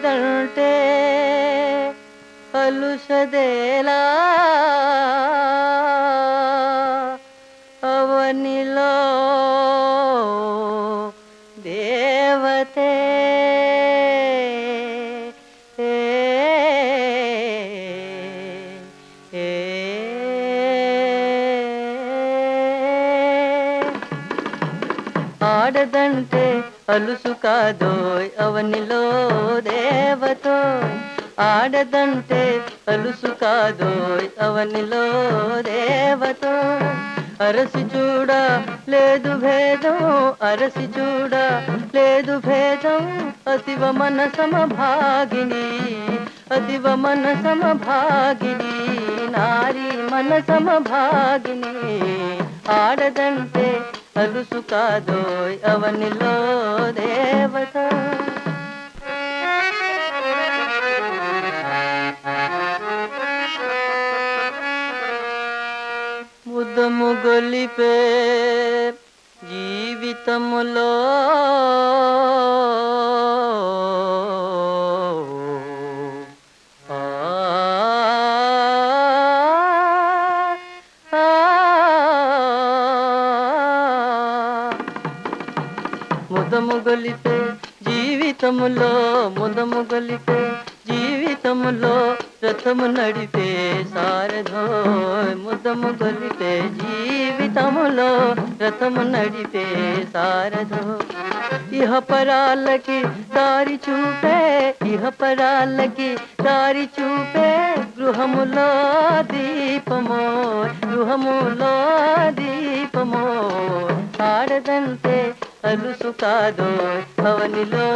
ఆడదంటే అలుసదేలా అవనిలో దేవతే ఆడదంటే అలుసు కాదోయ్ అవనిలో దేవతో ఆడదంటే అలుసు కాదోయ్ అవనిలో దేవతో అరసి చూడ లేదు భేదం అరసి చూడ లేదు భేదం అతివ మన సమభాగిని అతివ మన సమభాగిని నారీ మన సమభాగిని ఆడదంటే అలుసు కాదోయ్ అవనిలో దేవత ముదము గొలిపే జీవితములో ముదము గొలిపే జీవితములో ముదము గొలిపే జీవితములో రథము నడిపే సారథోయ్ ముదము గొలిపే జీవితములో రథము నడిపే సారథో ఇహ పరాలకి దారి చూపే ఇహ పరాలకి దారి చూపే గృహములో దీపమో గృహములో దీపమో ఆడదంటే అలుసు కాదోయ్ అవనిలో